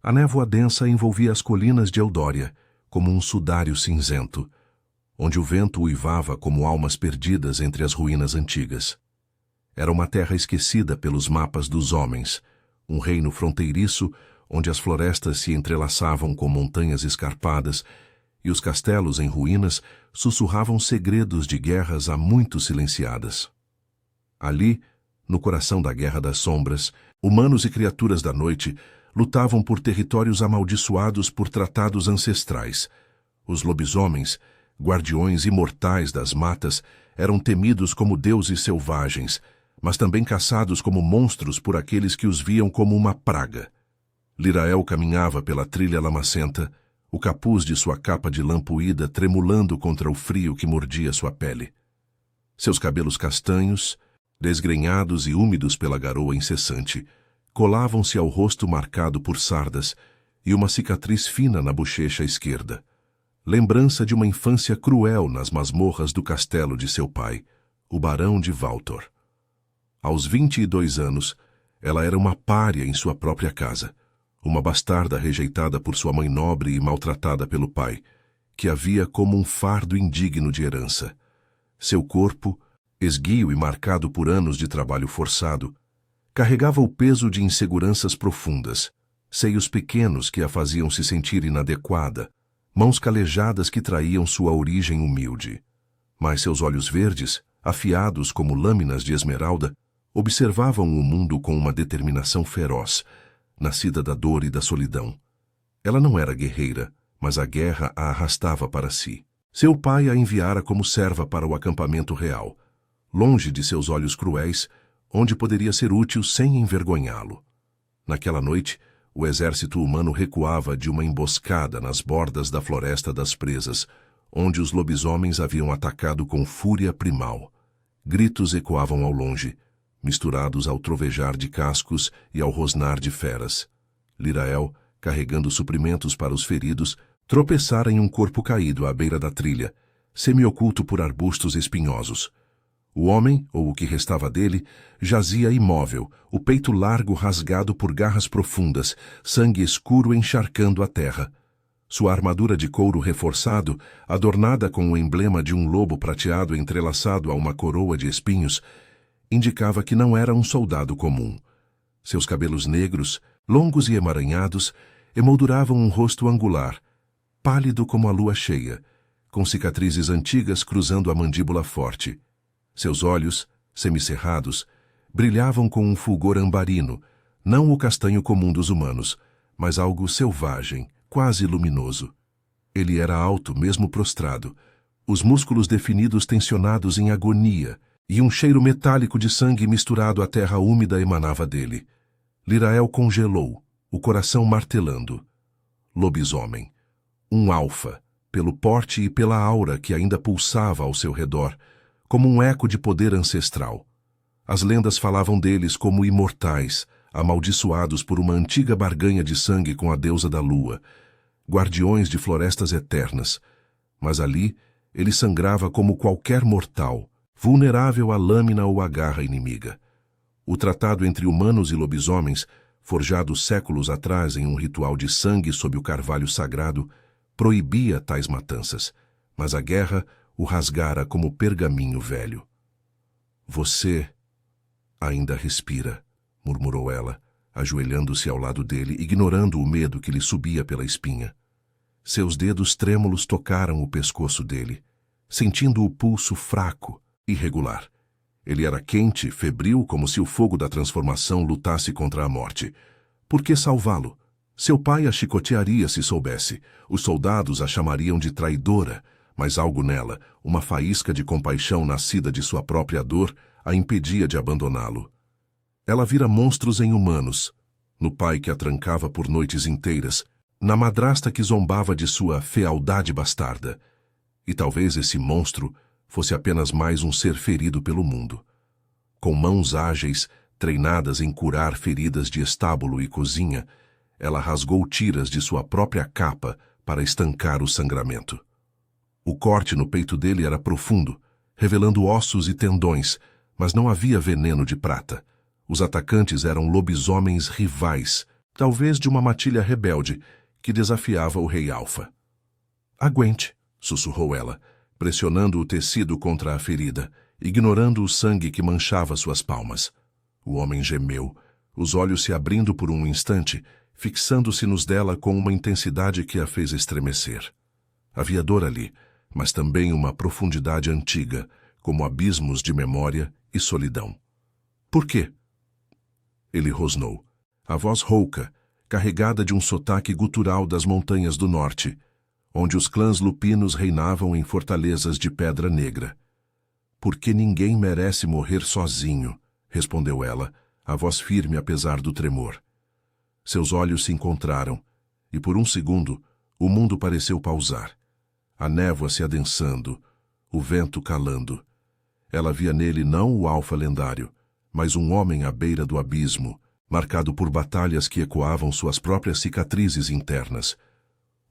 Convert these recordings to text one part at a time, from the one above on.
A névoa densa envolvia as colinas de Eldória, como um sudário cinzento, onde o vento uivava como almas perdidas entre as ruínas antigas. Era uma terra esquecida pelos mapas dos homens, um reino fronteiriço onde as florestas se entrelaçavam com montanhas escarpadas e os castelos em ruínas sussurravam segredos de guerras há muito silenciadas. Ali, no coração da Guerra das Sombras, humanos e criaturas da noite lutavam por territórios amaldiçoados por tratados ancestrais. Os lobisomens, guardiões imortais das matas, eram temidos como deuses selvagens, mas também caçados como monstros por aqueles que os viam como uma praga. Lirael caminhava pela trilha lamacenta, o capuz de sua capa de lã puída tremulando contra o frio que mordia sua pele. Seus cabelos castanhos, desgrenhados e úmidos pela garoa incessante, colavam-se ao rosto marcado por sardas e uma cicatriz fina na bochecha esquerda, lembrança de uma infância cruel nas masmorras do castelo de seu pai, o barão de Valtor. Aos 22 anos, ela era uma pária em sua própria casa, uma bastarda rejeitada por sua mãe nobre e maltratada pelo pai, que a via como um fardo indigno de herança. Seu corpo, esguio e marcado por anos de trabalho forçado, carregava o peso de inseguranças profundas, seios pequenos que a faziam se sentir inadequada, mãos calejadas que traíam sua origem humilde. Mas seus olhos verdes, afiados como lâminas de esmeralda, observavam o mundo com uma determinação feroz, nascida da dor e da solidão. Ela não era guerreira, mas a guerra a arrastava para si. Seu pai a enviara como serva para o acampamento real, longe de seus olhos cruéis, onde poderia ser útil sem envergonhá-lo. Naquela noite, o exército humano recuava de uma emboscada nas bordas da Floresta das Presas, onde os lobisomens haviam atacado com fúria primal. Gritos ecoavam ao longe, misturados ao trovejar de cascos e ao rosnar de feras. Lirael, carregando suprimentos para os feridos, tropeçara em um corpo caído à beira da trilha, semi-oculto por arbustos espinhosos. O homem, ou o que restava dele, jazia imóvel, o peito largo rasgado por garras profundas, sangue escuro encharcando a terra. Sua armadura de couro reforçado, adornada com o emblema de um lobo prateado entrelaçado a uma coroa de espinhos, indicava que não era um soldado comum. Seus cabelos negros, longos e emaranhados, emolduravam um rosto angular, pálido como a lua cheia, com cicatrizes antigas cruzando a mandíbula forte. Seus olhos, semicerrados, brilhavam com um fulgor ambarino, não o castanho comum dos humanos, mas algo selvagem, quase luminoso. Ele era alto, mesmo prostrado, os músculos definidos tensionados em agonia, e um cheiro metálico de sangue misturado à terra úmida emanava dele. Lirael congelou, o coração martelando. Lobisomem. Um alfa, pelo porte e pela aura que ainda pulsava ao seu redor, como um eco de poder ancestral. As lendas falavam deles como imortais, amaldiçoados por uma antiga barganha de sangue com a deusa da lua, guardiões de florestas eternas. Mas ali, ele sangrava como qualquer mortal, vulnerável à lâmina ou à garra inimiga. O tratado entre humanos e lobisomens, forjado séculos atrás em um ritual de sangue sob o carvalho sagrado, proibia tais matanças, mas a guerra o rasgara como pergaminho velho. Você ainda respira, murmurou ela, ajoelhando-se ao lado dele, ignorando o medo que lhe subia pela espinha. Seus dedos trêmulos tocaram o pescoço dele, sentindo o pulso fraco, irregular. Ele era quente, febril, como se o fogo da transformação lutasse contra a morte. Por que salvá-lo? Seu pai a chicotearia se soubesse. Os soldados a chamariam de traidora, mas algo nela, uma faísca de compaixão nascida de sua própria dor, a impedia de abandoná-lo. Ela vira monstros em humanos, no pai que a trancava por noites inteiras, na madrasta que zombava de sua fealdade bastarda. E talvez esse monstro fosse apenas mais um ser ferido pelo mundo. Com mãos ágeis, treinadas em curar feridas de estábulo e cozinha, ela rasgou tiras de sua própria capa para estancar o sangramento. O corte no peito dele era profundo, revelando ossos e tendões, mas não havia veneno de prata. Os atacantes eram lobisomens rivais, talvez de uma matilha rebelde que desafiava o rei Alfa. Aguente, sussurrou ela, pressionando o tecido contra a ferida, ignorando o sangue que manchava suas palmas. O homem gemeu, os olhos se abrindo por um instante, fixando-se nos dela com uma intensidade que a fez estremecer. Havia dor ali, mas também uma profundidade antiga, como abismos de memória e solidão. Por quê? Ele rosnou, a voz rouca, carregada de um sotaque gutural das montanhas do norte, onde os clãs lupinos reinavam em fortalezas de pedra negra. Porque ninguém merece morrer sozinho, respondeu ela, a voz firme apesar do tremor. Seus olhos se encontraram, e por um segundo o mundo pareceu pausar. A névoa se adensando, o vento calando. Ela via nele não o Alfa lendário, mas um homem à beira do abismo, marcado por batalhas que ecoavam suas próprias cicatrizes internas.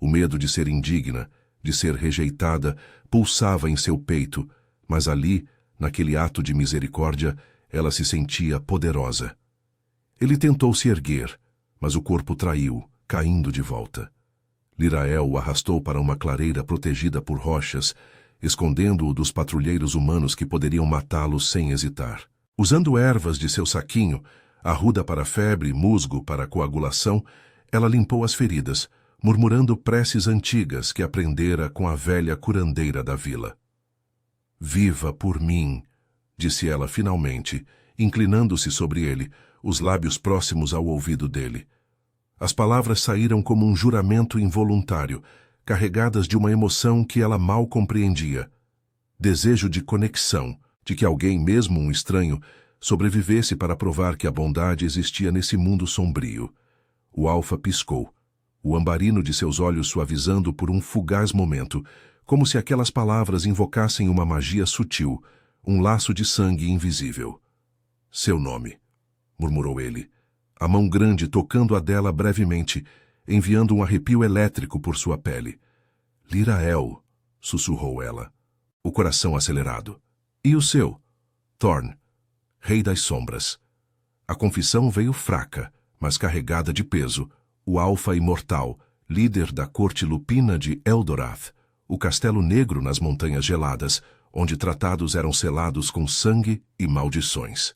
O medo de ser indigna, de ser rejeitada, pulsava em seu peito, mas ali, naquele ato de misericórdia, ela se sentia poderosa. Ele tentou se erguer, mas o corpo traiu, caindo de volta. Lirael o arrastou para uma clareira protegida por rochas, escondendo-o dos patrulheiros humanos que poderiam matá-lo sem hesitar. Usando ervas de seu saquinho, arruda para febre, musgo para coagulação, ela limpou as feridas, murmurando preces antigas que aprendera com a velha curandeira da vila. Viva por mim, disse ela finalmente, inclinando-se sobre ele, os lábios próximos ao ouvido dele. As palavras saíram como um juramento involuntário, carregadas de uma emoção que ela mal compreendia. Desejo de conexão, de que alguém, mesmo um estranho, sobrevivesse para provar que a bondade existia nesse mundo sombrio. O Alfa piscou, o ambarino de seus olhos suavizando por um fugaz momento, como se aquelas palavras invocassem uma magia sutil, um laço de sangue invisível. Seu nome, murmurou ele, a mão grande tocando a dela brevemente, enviando um arrepio elétrico por sua pele. Lirael, sussurrou ela, o coração acelerado. E o seu? Thorn, Rei das Sombras. A confissão veio fraca, mas carregada de peso. O Alfa imortal, líder da corte lupina de Eldorath, o castelo negro nas montanhas geladas, onde tratados eram selados com sangue e maldições.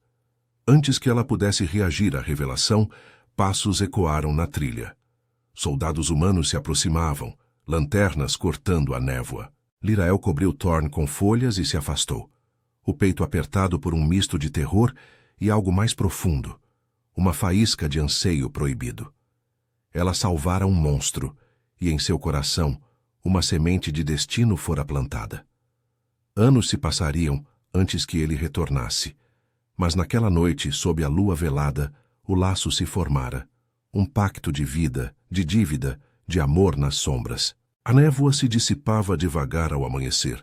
Antes que ela pudesse reagir à revelação, passos ecoaram na trilha. Soldados humanos se aproximavam, lanternas cortando a névoa. Lirael cobriu Thorn com folhas e se afastou. O peito apertado por um misto de terror e algo mais profundo, uma faísca de anseio proibido. Ela salvara um monstro, e em seu coração, uma semente de destino fora plantada. Anos se passariam antes que ele retornasse, mas naquela noite, sob a lua velada, o laço se formara, um pacto de vida, de dívida, de amor nas sombras. A névoa se dissipava devagar ao amanhecer,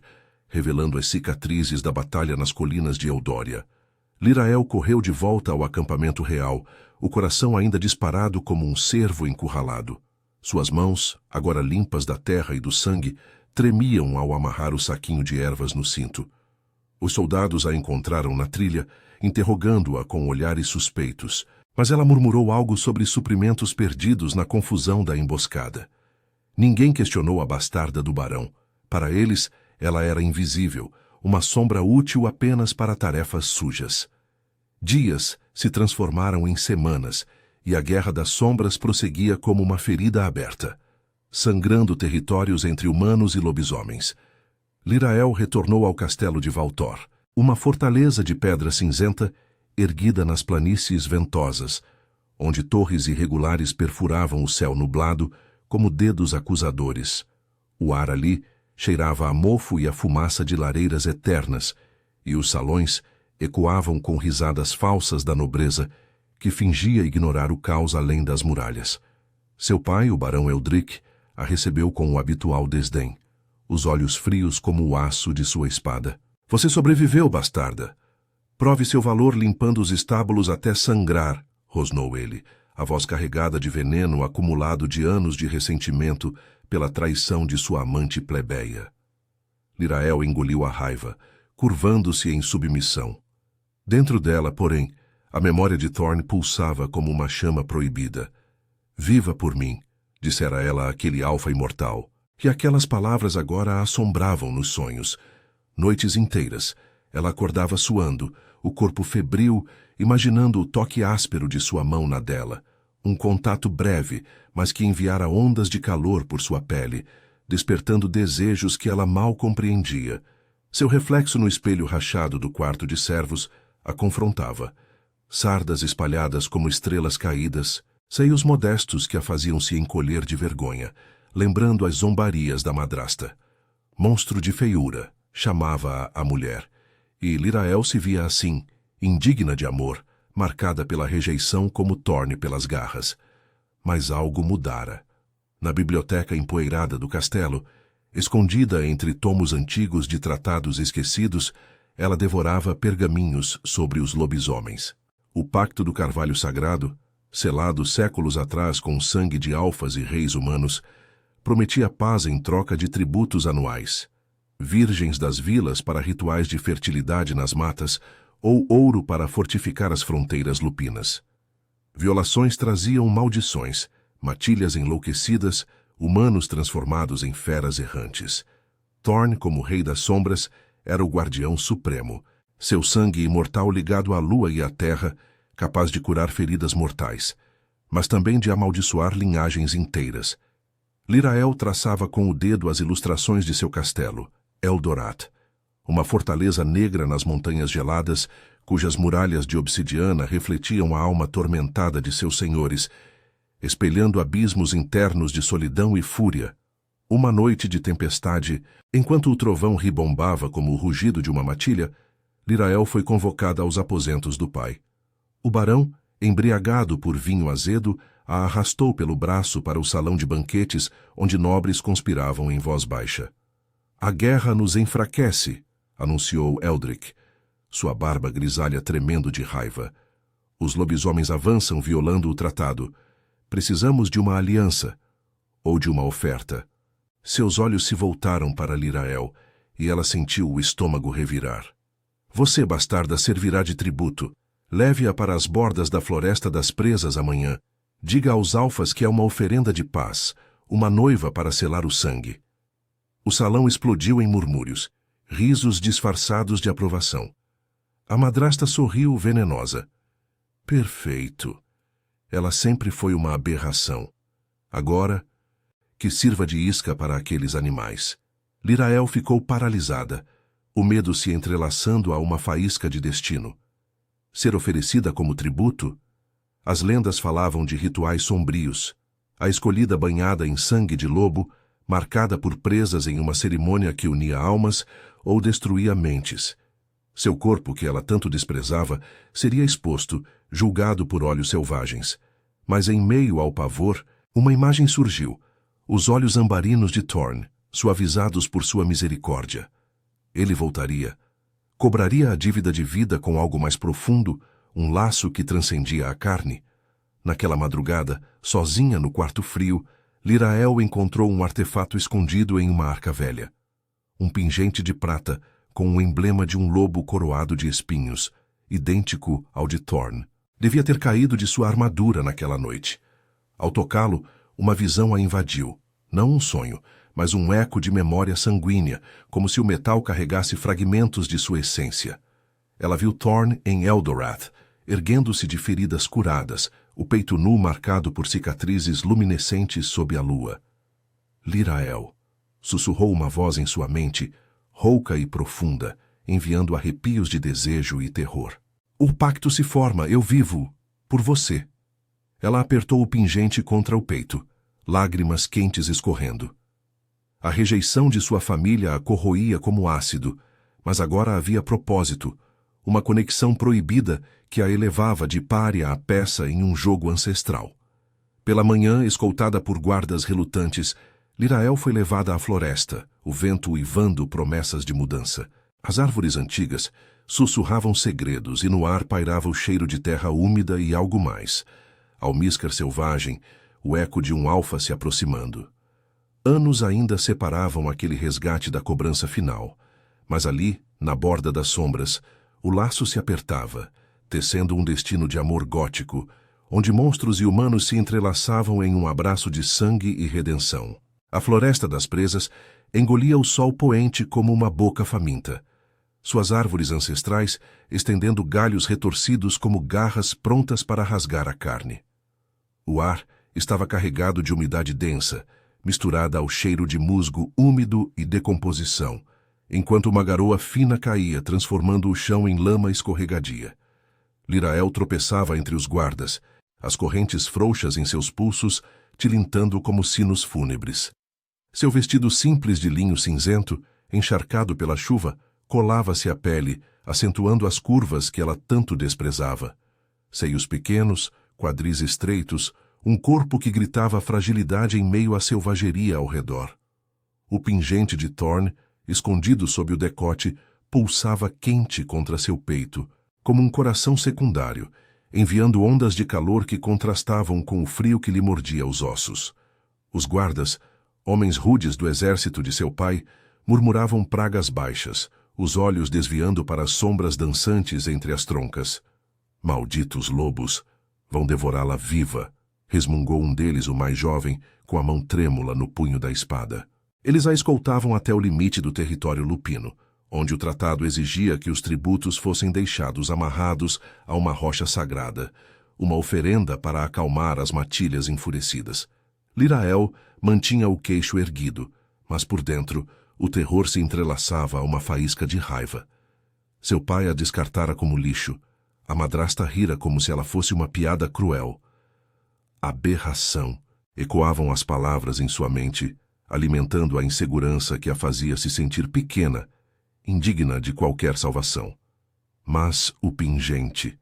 revelando as cicatrizes da batalha nas colinas de Eldória. Lirael correu de volta ao acampamento real, o coração ainda disparado como um cervo encurralado. Suas mãos, agora limpas da terra e do sangue, tremiam ao amarrar o saquinho de ervas no cinto. Os soldados a encontraram na trilha, interrogando-a com olhares suspeitos, mas ela murmurou algo sobre suprimentos perdidos na confusão da emboscada. Ninguém questionou a bastarda do barão. Para eles, ela era invisível, uma sombra útil apenas para tarefas sujas. Dias se transformaram em semanas, e a Guerra das Sombras prosseguia como uma ferida aberta, sangrando territórios entre humanos e lobisomens. Lirael retornou ao castelo de Valtor, uma fortaleza de pedra cinzenta erguida nas planícies ventosas, onde torres irregulares perfuravam o céu nublado como dedos acusadores. O ar ali cheirava a mofo e a fumaça de lareiras eternas, e os salões ecoavam com risadas falsas da nobreza que fingia ignorar o caos além das muralhas. Seu pai, o barão Eldric, a recebeu com o habitual desdém, os olhos frios como o aço de sua espada. Você sobreviveu, bastarda. Prove seu valor limpando os estábulos até sangrar, rosnou ele, a voz carregada de veneno acumulado de anos de ressentimento pela traição de sua amante plebeia. Lirael engoliu a raiva, curvando-se em submissão. Dentro dela, porém, a memória de Thorn pulsava como uma chama proibida. Viva por mim, dissera ela àquele alfa imortal. E aquelas palavras agora a assombravam nos sonhos. Noites inteiras, ela acordava suando, o corpo febril, imaginando o toque áspero de sua mão na dela. Um contato breve, mas que enviara ondas de calor por sua pele, despertando desejos que ela mal compreendia. Seu reflexo no espelho rachado do quarto de servos a confrontava. Sardas espalhadas como estrelas caídas, seios modestos que a faziam se encolher de vergonha, lembrando as zombarias da madrasta. Monstro de feiura, chamava-a a mulher, e Lirael se via assim, indigna de amor, marcada pela rejeição como Thorne pelas garras. Mas algo mudara. Na biblioteca empoeirada do castelo, escondida entre tomos antigos de tratados esquecidos, ela devorava pergaminhos sobre os lobisomens. O pacto do carvalho sagrado, selado séculos atrás com o sangue de alfas e reis humanos, prometia paz em troca de tributos anuais, virgens das vilas para rituais de fertilidade nas matas ou ouro para fortificar as fronteiras lupinas. Violações traziam maldições, matilhas enlouquecidas, humanos transformados em feras errantes. Thorne, como rei das sombras, era o guardião supremo, seu sangue imortal ligado à lua e à terra, capaz de curar feridas mortais, mas também de amaldiçoar linhagens inteiras. Lirael traçava com o dedo as ilustrações de seu castelo, Eldorath, uma fortaleza negra nas montanhas geladas, cujas muralhas de obsidiana refletiam a alma tormentada de seus senhores, espelhando abismos internos de solidão e fúria. Uma noite de tempestade, enquanto o trovão ribombava como o rugido de uma matilha, Lirael foi convocada aos aposentos do pai. O barão, embriagado por vinho azedo, a arrastou pelo braço para o salão de banquetes, onde nobres conspiravam em voz baixa. "A guerra nos enfraquece", anunciou Eldric, sua barba grisalha tremendo de raiva. "Os lobisomens avançam violando o tratado. Precisamos de uma aliança, ou de uma oferta." Seus olhos se voltaram para Lirael, e ela sentiu o estômago revirar. "Você, bastarda, servirá de tributo. Leve-a para as bordas da Floresta das Presas amanhã. Diga aos alfas que é uma oferenda de paz, uma noiva para selar o sangue." O salão explodiu em murmúrios, risos disfarçados de aprovação. A madrasta sorriu venenosa. Perfeito. Ela sempre foi uma aberração. Agora, que sirva de isca para aqueles animais. Lirael ficou paralisada, o medo se entrelaçando a uma faísca de destino. Ser oferecida como tributo? As lendas falavam de rituais sombrios, a escolhida banhada em sangue de lobo, marcada por presas em uma cerimônia que unia almas ou destruía mentes. Seu corpo, que ela tanto desprezava, seria exposto, julgado por olhos selvagens. Mas em meio ao pavor, uma imagem surgiu, os olhos ambarinos de Thorne, suavizados por sua misericórdia. Ele voltaria. Cobraria a dívida de vida com algo mais profundo, um laço que transcendia a carne. Naquela madrugada, sozinha no quarto frio, Lirael encontrou um artefato escondido em uma arca velha. Um pingente de prata com o emblema de um lobo coroado de espinhos, idêntico ao de Thorne. Devia ter caído de sua armadura naquela noite. Ao tocá-lo, uma visão a invadiu. Não um sonho, mas um eco de memória sanguínea, como se o metal carregasse fragmentos de sua essência. Ela viu Thorne em Eldorath, erguendo-se de feridas curadas, o peito nu marcado por cicatrizes luminescentes sob a lua. Lirael, sussurrou uma voz em sua mente, rouca e profunda, enviando arrepios de desejo e terror. O pacto se forma, eu vivo, por você. Ela apertou o pingente contra o peito, lágrimas quentes escorrendo. A rejeição de sua família a corroía como ácido, mas agora havia propósito, uma conexão proibida que a elevava de pária a peça em um jogo ancestral. Pela manhã, escoltada por guardas relutantes, Lirael foi levada à floresta, o vento uivando promessas de mudança. As árvores antigas sussurravam segredos e no ar pairava o cheiro de terra úmida e algo mais. Almíscar selvagem, o eco de um alfa se aproximando. Anos ainda separavam aquele resgate da cobrança final, mas ali, na borda das sombras, o laço se apertava, tecendo um destino de amor gótico, onde monstros e humanos se entrelaçavam em um abraço de sangue e redenção. A floresta das presas engolia o sol poente como uma boca faminta. Suas árvores ancestrais estendendo galhos retorcidos como garras prontas para rasgar a carne. O ar estava carregado de umidade densa, misturada ao cheiro de musgo úmido e decomposição, enquanto uma garoa fina caía, transformando o chão em lama escorregadia. Lirael tropeçava entre os guardas, as correntes frouxas em seus pulsos, tilintando como sinos fúnebres. Seu vestido simples de linho cinzento, encharcado pela chuva, colava-se à pele, acentuando as curvas que ela tanto desprezava. Seios pequenos, quadris estreitos, um corpo que gritava fragilidade em meio à selvageria ao redor. O pingente de Thorn, escondido sob o decote, pulsava quente contra seu peito, como um coração secundário, enviando ondas de calor que contrastavam com o frio que lhe mordia os ossos. Os guardas, homens rudes do exército de seu pai, murmuravam pragas baixas, os olhos desviando para as sombras dançantes entre as troncas. Malditos lobos! Vão devorá-la viva! Resmungou um deles, o mais jovem, com a mão trêmula no punho da espada. Eles a escoltavam até o limite do território lupino, onde o tratado exigia que os tributos fossem deixados amarrados a uma rocha sagrada, uma oferenda para acalmar as matilhas enfurecidas. Lirael mantinha o queixo erguido, mas por dentro o terror se entrelaçava a uma faísca de raiva. Seu pai a descartara como lixo, a madrasta rira como se ela fosse uma piada cruel. Aberração! Ecoavam as palavras em sua mente, alimentando a insegurança que a fazia se sentir pequena, indigna de qualquer salvação. Mas o pingente.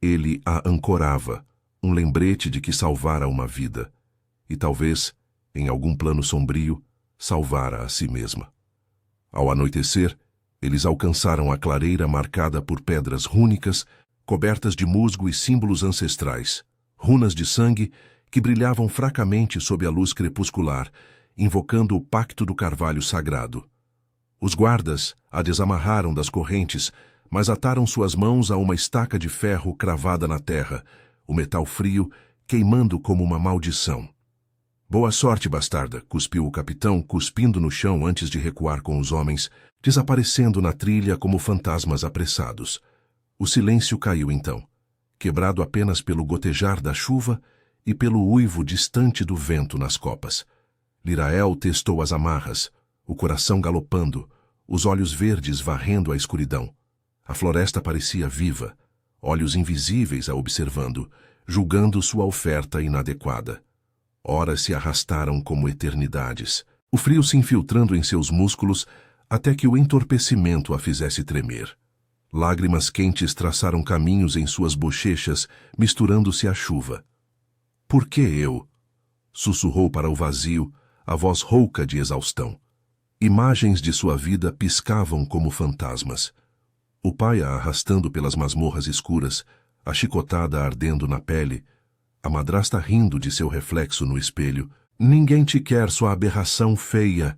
Ele a ancorava, um lembrete de que salvara uma vida, e talvez, em algum plano sombrio, salvara a si mesma. Ao anoitecer, eles alcançaram a clareira marcada por pedras rúnicas, cobertas de musgo e símbolos ancestrais, runas de sangue que brilhavam fracamente sob a luz crepuscular, invocando o pacto do carvalho sagrado. Os guardas a desamarraram das correntes, mas ataram suas mãos a uma estaca de ferro cravada na terra, o metal frio queimando como uma maldição. Boa sorte, bastarda, cuspiu o capitão, cuspindo no chão antes de recuar com os homens, desaparecendo na trilha como fantasmas apressados. O silêncio caiu então, quebrado apenas pelo gotejar da chuva e pelo uivo distante do vento nas copas. Lirael testou as amarras, o coração galopando, os olhos verdes varrendo a escuridão. A floresta parecia viva, olhos invisíveis a observando, julgando sua oferta inadequada. Horas se arrastaram como eternidades, o frio se infiltrando em seus músculos até que o entorpecimento a fizesse tremer. Lágrimas quentes traçaram caminhos em suas bochechas, misturando-se à chuva. Por que eu? Sussurrou para o vazio, a voz rouca de exaustão. Imagens de sua vida piscavam como fantasmas. O pai a arrastando pelas masmorras escuras, a chicotada ardendo na pele, a madrasta rindo de seu reflexo no espelho. Ninguém te quer, sua aberração feia.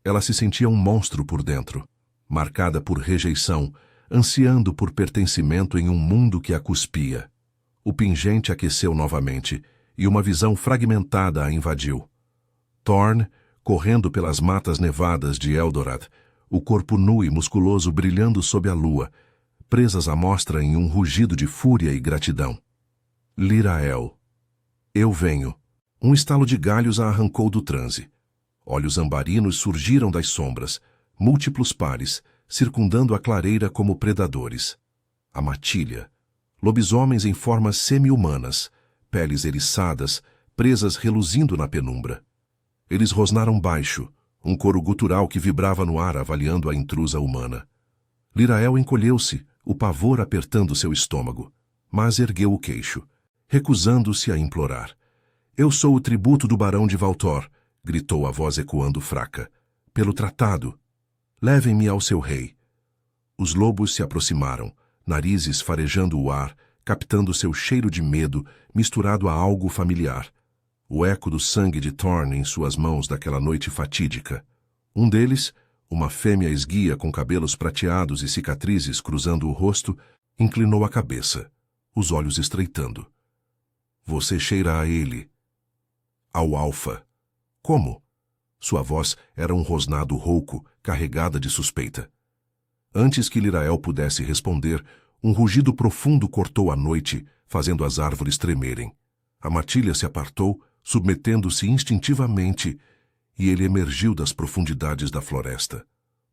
Ela se sentia um monstro por dentro, marcada por rejeição, ansiando por pertencimento em um mundo que a cuspia. O pingente aqueceu novamente, e uma visão fragmentada a invadiu. Thorn, correndo pelas matas nevadas de Eldorad, o corpo nu e musculoso brilhando sob a lua, presas à mostra em um rugido de fúria e gratidão. Lirael. Eu venho. Um estalo de galhos a arrancou do transe. Olhos ambarinos surgiram das sombras, múltiplos pares, circundando a clareira como predadores. A matilha. Lobisomens em formas semi-humanas, peles eriçadas, presas reluzindo na penumbra. Eles rosnaram baixo, um coro gutural que vibrava no ar avaliando a intrusa humana. Lirael encolheu-se, o pavor apertando seu estômago, mas ergueu o queixo, recusando-se a implorar. Eu sou o tributo do barão de Valtor, gritou a voz ecoando fraca. Pelo tratado. Levem-me ao seu rei. Os lobos se aproximaram, narizes farejando o ar, captando seu cheiro de medo, misturado a algo familiar. O eco do sangue de Thorn em suas mãos daquela noite fatídica. Um deles, uma fêmea esguia com cabelos prateados e cicatrizes cruzando o rosto, inclinou a cabeça, os olhos estreitando. Você cheira a ele. Ao Alfa. Como? Sua voz era um rosnado rouco, carregada de suspeita. Antes que Lirael pudesse responder, um rugido profundo cortou a noite, fazendo as árvores tremerem. A matilha se apartou, submetendo-se instintivamente, e ele emergiu das profundidades da floresta.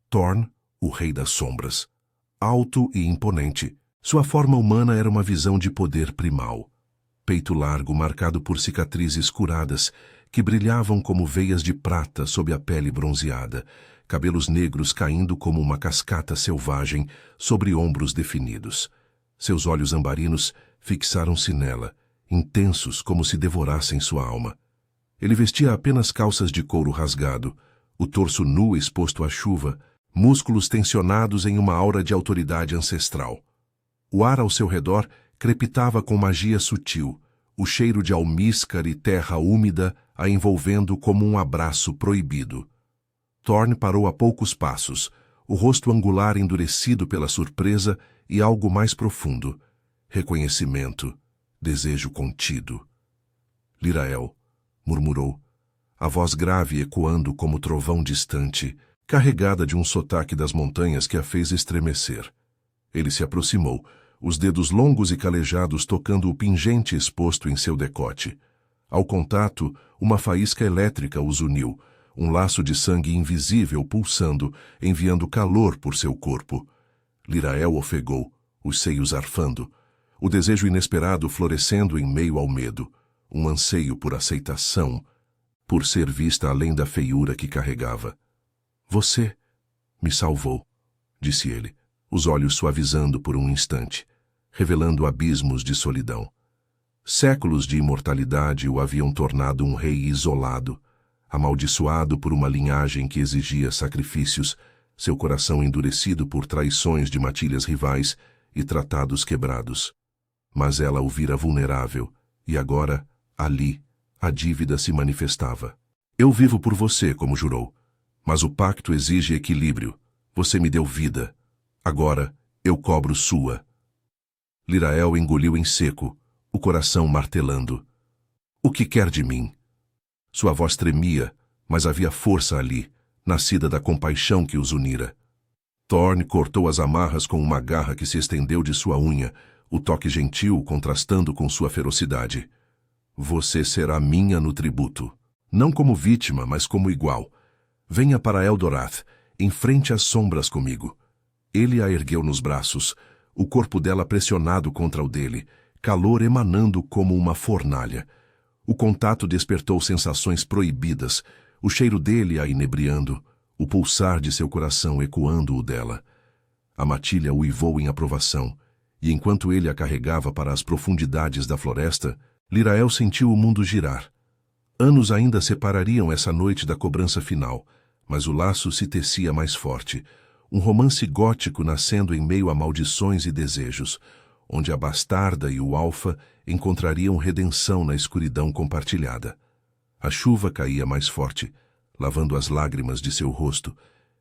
Thorn, o rei das sombras. Alto e imponente, sua forma humana era uma visão de poder primal. Peito largo, marcado por cicatrizes curadas, que brilhavam como veias de prata sob a pele bronzeada, cabelos negros caindo como uma cascata selvagem sobre ombros definidos. Seus olhos ambarinos fixaram-se nela, intensos como se devorassem sua alma. Ele vestia apenas calças de couro rasgado, o torso nu exposto à chuva, músculos tensionados em uma aura de autoridade ancestral. O ar ao seu redor crepitava com magia sutil, o cheiro de almíscar e terra úmida a envolvendo como um abraço proibido. Thorn parou a poucos passos, o rosto angular endurecido pela surpresa e algo mais profundo. Reconhecimento, desejo contido. Lirael, murmurou, a voz grave ecoando como trovão distante, carregada de um sotaque das montanhas que a fez estremecer. Ele se aproximou, os dedos longos e calejados tocando o pingente exposto em seu decote. Ao contato, uma faísca elétrica os uniu, um laço de sangue invisível pulsando, enviando calor por seu corpo. Lirael ofegou, os seios arfando, o desejo inesperado florescendo em meio ao medo, um anseio por aceitação, por ser vista além da feiura que carregava. Você me salvou, disse ele, os olhos suavizando por um instante, revelando abismos de solidão. Séculos de imortalidade o haviam tornado um rei isolado, amaldiçoado por uma linhagem que exigia sacrifícios, seu coração endurecido por traições de matilhas rivais e tratados quebrados. Mas ela o vira vulnerável, e agora, ali, a dívida se manifestava. Eu vivo por você, como jurou, mas o pacto exige equilíbrio. Você me deu vida. Agora, eu cobro sua. Lirael engoliu em seco, o coração martelando. O que quer de mim? Sua voz tremia, mas havia força ali, nascida da compaixão que os unira. Thorn cortou as amarras com uma garra que se estendeu de sua unha, o toque gentil contrastando com sua ferocidade. Você será minha no tributo, não como vítima, mas como igual. Venha para Eldorath, enfrente as sombras comigo. Ele a ergueu nos braços, o corpo dela pressionado contra o dele, calor emanando como uma fornalha. O contato despertou sensações proibidas, o cheiro dele a inebriando, o pulsar de seu coração ecoando o dela. A matilha uivou em aprovação, e enquanto ele a carregava para as profundidades da floresta, Lirael sentiu o mundo girar. Anos ainda separariam essa noite da cobrança final, mas o laço se tecia mais forte, um romance gótico nascendo em meio a maldições e desejos, onde a bastarda e o alfa encontrariam redenção na escuridão compartilhada. A chuva caía mais forte, lavando as lágrimas de seu rosto,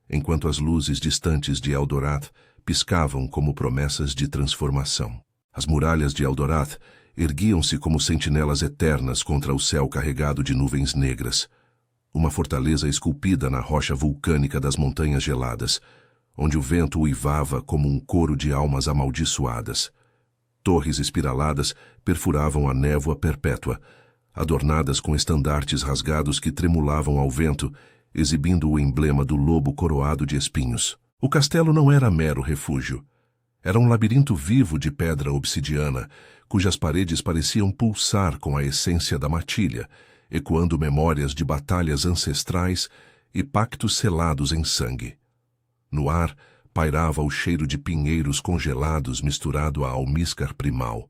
enquanto as luzes distantes de Eldorath piscavam como promessas de transformação. As muralhas de Eldorath erguiam-se como sentinelas eternas contra o céu carregado de nuvens negras, uma fortaleza esculpida na rocha vulcânica das montanhas geladas, onde o vento uivava como um coro de almas amaldiçoadas. Torres espiraladas perfuravam a névoa perpétua, adornadas com estandartes rasgados que tremulavam ao vento, exibindo o emblema do lobo coroado de espinhos. O castelo não era mero refúgio. Era um labirinto vivo de pedra obsidiana, cujas paredes pareciam pulsar com a essência da matilha, ecoando memórias de batalhas ancestrais e pactos selados em sangue. No ar, pairava o cheiro de pinheiros congelados misturado a almíscar primal,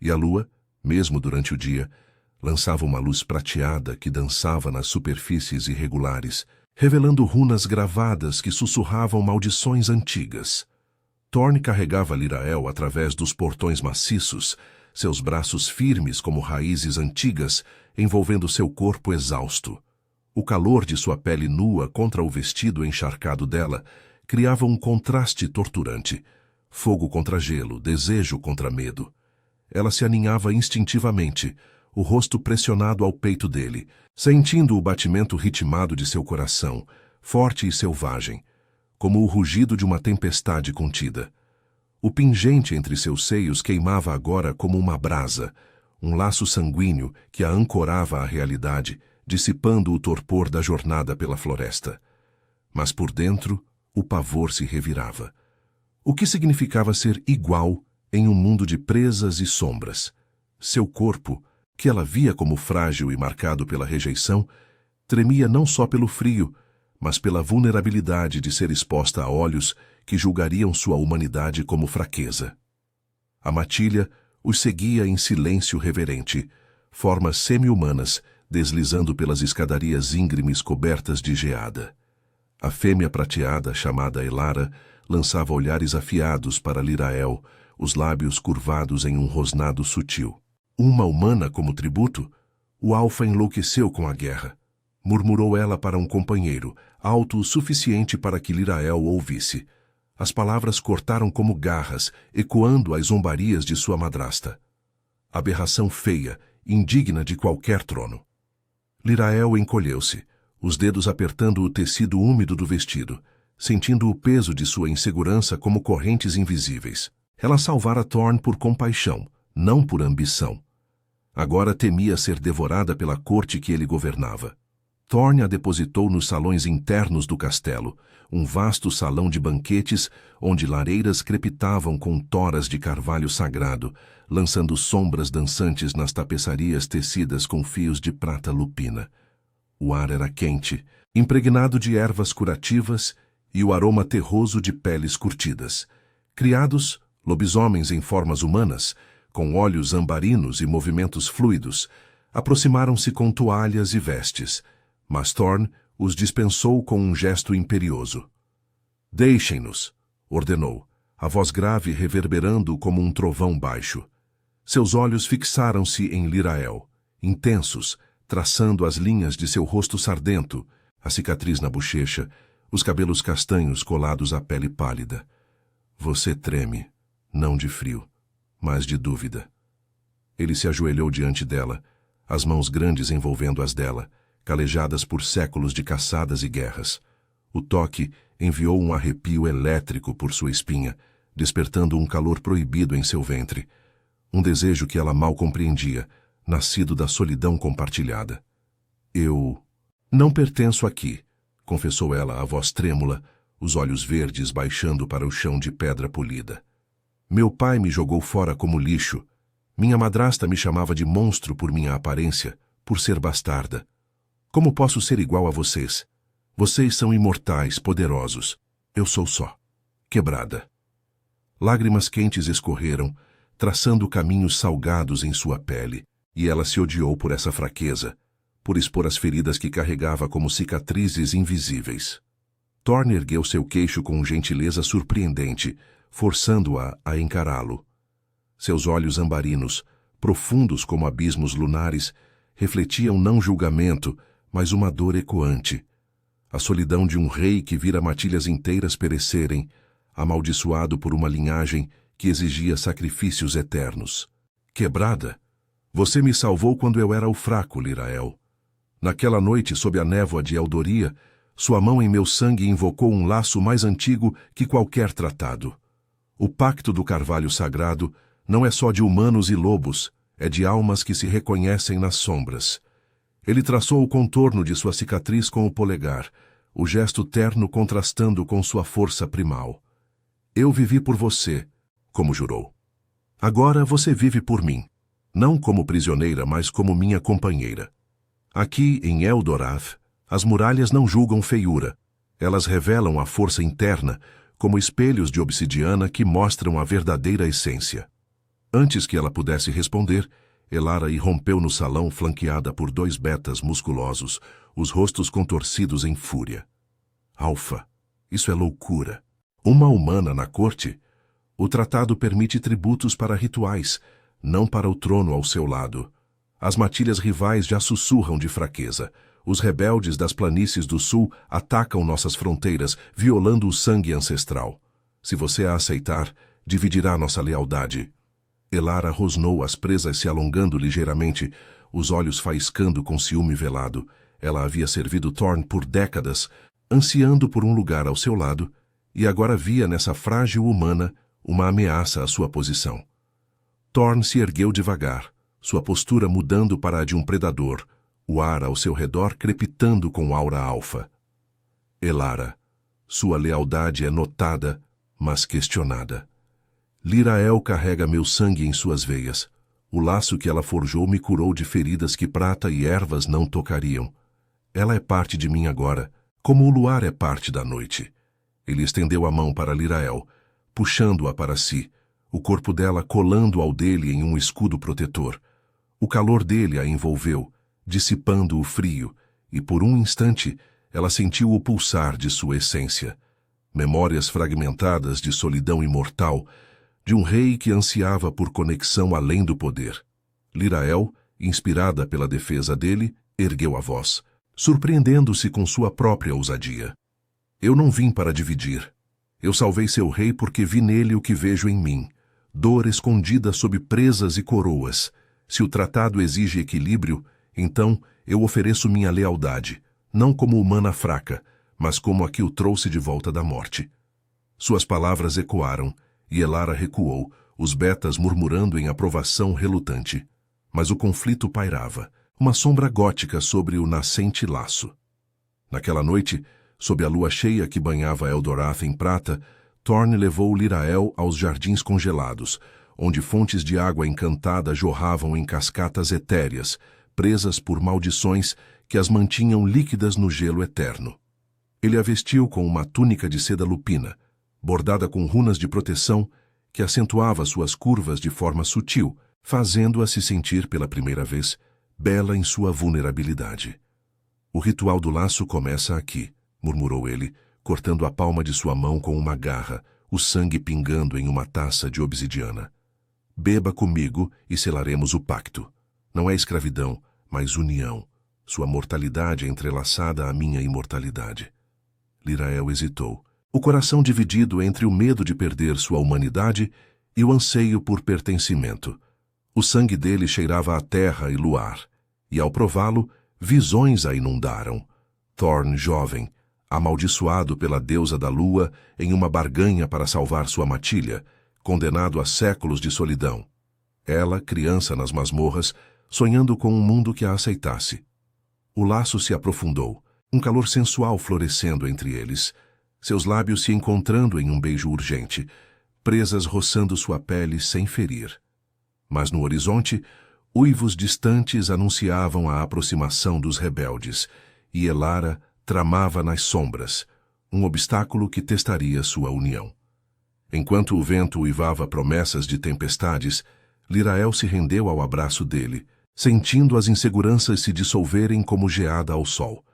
e a lua, mesmo durante o dia, lançava uma luz prateada que dançava nas superfícies irregulares, revelando runas gravadas que sussurravam maldições antigas. Thorn carregava Lirael através dos portões maciços, seus braços firmes como raízes antigas, envolvendo seu corpo exausto. O calor de sua pele nua contra o vestido encharcado dela criava um contraste torturante. Fogo contra gelo, desejo contra medo. ela se aninhava instintivamente, o rosto pressionado ao peito dele, sentindo o batimento ritmado de seu coração, forte e selvagem, como o rugido de uma tempestade contida. O pingente entre seus seios queimava agora como uma brasa, um laço sanguíneo que a ancorava à realidade, dissipando o torpor da jornada pela floresta. Mas por dentro, o pavor se revirava. O que significava ser igual em um mundo de presas e sombras? Seu corpo, que ela via como frágil e marcado pela rejeição, tremia não só pelo frio, mas pela vulnerabilidade de ser exposta a olhos que julgariam sua humanidade como fraqueza. A matilha os seguia em silêncio reverente, formas semi-humanas deslizando pelas escadarias íngremes cobertas de geada. A fêmea prateada, chamada Elara, lançava olhares afiados para Lirael, os lábios curvados em um rosnado sutil. Uma humana como tributo? O alfa enlouqueceu com a guerra. Murmurou ela para um companheiro, alto o suficiente para que Lirael ouvisse. As palavras cortaram como garras, ecoando as zombarias de sua madrasta. Aberração feia, indigna de qualquer trono. Lirael encolheu-se, os dedos apertando o tecido úmido do vestido, sentindo o peso de sua insegurança como correntes invisíveis. Ela salvara Thorn por compaixão, não por ambição. Agora temia ser devorada pela corte que ele governava. Thorn a depositou nos salões internos do castelo, um vasto salão de banquetes onde lareiras crepitavam com toras de carvalho sagrado, lançando sombras dançantes nas tapeçarias tecidas com fios de prata lupina. O ar era quente, impregnado de ervas curativas e o aroma terroso de peles curtidas. Criados, lobisomens em formas humanas, com olhos ambarinos e movimentos fluidos, aproximaram-se com toalhas e vestes, mas Thorn os dispensou com um gesto imperioso. "Deixem-nos", ordenou, a voz grave reverberando como um trovão baixo. Seus olhos fixaram-se em Lirael, intensos, traçando as linhas de seu rosto sardento, a cicatriz na bochecha, os cabelos castanhos colados à pele pálida. "Você treme, não de frio, mas de dúvida." Ele se ajoelhou diante dela, as mãos grandes envolvendo as dela, calejadas por séculos de caçadas e guerras. O toque enviou um arrepio elétrico por sua espinha, despertando um calor proibido em seu ventre, um desejo que ela mal compreendia, nascido da solidão compartilhada. "Eu não pertenço aqui", confessou ela, a voz trêmula, os olhos verdes baixando para o chão de pedra polida. "Meu pai me jogou fora como lixo. Minha madrasta me chamava de monstro por minha aparência, por ser bastarda. Como posso ser igual a vocês? Vocês são imortais, poderosos. Eu sou só. Quebrada." Lágrimas quentes escorreram, traçando caminhos salgados em sua pele, e ela se odiou por essa fraqueza, por expor as feridas que carregava como cicatrizes invisíveis. Thorn ergueu seu queixo com gentileza surpreendente, forçando-a a encará-lo. Seus olhos ambarinos, profundos como abismos lunares, refletiam não julgamento, mas uma dor ecoante. A solidão de um rei que vira matilhas inteiras perecerem, amaldiçoado por uma linhagem que exigia sacrifícios eternos. "Quebrada? Você me salvou quando eu era o fraco, Lirael. Naquela noite, sob a névoa de Eldoria, sua mão em meu sangue invocou um laço mais antigo que qualquer tratado. O pacto do carvalho sagrado não é só de humanos e lobos, é de almas que se reconhecem nas sombras." Ele traçou o contorno de sua cicatriz com o polegar, o gesto terno contrastando com sua força primal. "Eu vivi por você", como jurou. "Agora você vive por mim, não como prisioneira, mas como minha companheira. Aqui, em Eldorath, as muralhas não julgam feiura. Elas revelam a força interna, como espelhos de obsidiana que mostram a verdadeira essência." Antes que ela pudesse responder, Elara irrompeu no salão flanqueada por 2 betas musculosos, os rostos contorcidos em fúria. "Alfa, isso é loucura. Uma humana na corte? O tratado permite tributos para rituais, não para o trono ao seu lado. As matilhas rivais já sussurram de fraqueza. Os rebeldes das planícies do sul atacam nossas fronteiras, violando o sangue ancestral. Se você a aceitar, dividirá nossa lealdade." Elara rosnou, as presas se alongando ligeiramente, os olhos faiscando com ciúme velado. Ela havia servido Thorn por décadas, ansiando por um lugar ao seu lado, e agora via nessa frágil humana uma ameaça à sua posição. Thorn se ergueu devagar, sua postura mudando para a de um predador, o ar ao seu redor crepitando com aura alfa. Elara, sua lealdade é notada, mas questionada. Lirael carrega meu sangue em suas veias. O laço que ela forjou me curou de feridas que prata e ervas não tocariam. Ela é parte de mim agora, como o luar é parte da noite. Ele estendeu a mão para Lirael, puxando-a para si, o corpo dela colando ao dele em um escudo protetor. O calor dele a envolveu, dissipando o frio, e por um instante ela sentiu o pulsar de sua essência. Memórias fragmentadas de solidão imortal, de um rei que ansiava por conexão além do poder. Lirael, inspirada pela defesa dele, ergueu a voz, surpreendendo-se com sua própria ousadia. Eu não vim para dividir. Eu salvei seu rei porque vi nele o que vejo em mim, dor escondida sob presas e coroas. Se o tratado exige equilíbrio, então eu ofereço minha lealdade, não como humana fraca, mas como a que o trouxe de volta da morte. Suas palavras ecoaram, e Elara recuou, os betas murmurando em aprovação relutante. Mas o conflito pairava, uma sombra gótica sobre o nascente laço. Naquela noite, sob a lua cheia que banhava Eldorath em prata, Thorn levou Lirael aos jardins congelados, onde fontes de água encantada jorravam em cascatas etéreas, presas por maldições que as mantinham líquidas no gelo eterno. Ele a vestiu com uma túnica de seda lupina, bordada com runas de proteção que acentuava suas curvas de forma sutil, fazendo-a se sentir pela primeira vez bela em sua vulnerabilidade. O ritual do laço começa aqui, murmurou ele, cortando a palma de sua mão com uma garra, o sangue pingando em uma taça de obsidiana. Beba comigo e selaremos o pacto. Não é escravidão, mas união. Sua mortalidade é entrelaçada à minha imortalidade. Lirael hesitou, o coração dividido entre o medo de perder sua humanidade e o anseio por pertencimento. O sangue dele cheirava a terra e luar, e ao prová-lo, visões a inundaram. Thorn jovem, amaldiçoado pela deusa da lua em uma barganha para salvar sua matilha, condenado a séculos de solidão. Ela, criança nas masmorras, sonhando com um mundo que a aceitasse. O laço se aprofundou, um calor sensual florescendo entre eles, seus lábios se encontrando em um beijo urgente, presas roçando sua pele sem ferir. Mas no horizonte, uivos distantes anunciavam a aproximação dos rebeldes, e Elara tramava nas sombras, um obstáculo que testaria sua união. Enquanto o vento uivava promessas de tempestades, Lirael se rendeu ao abraço dele, sentindo as inseguranças se dissolverem como geada ao sol.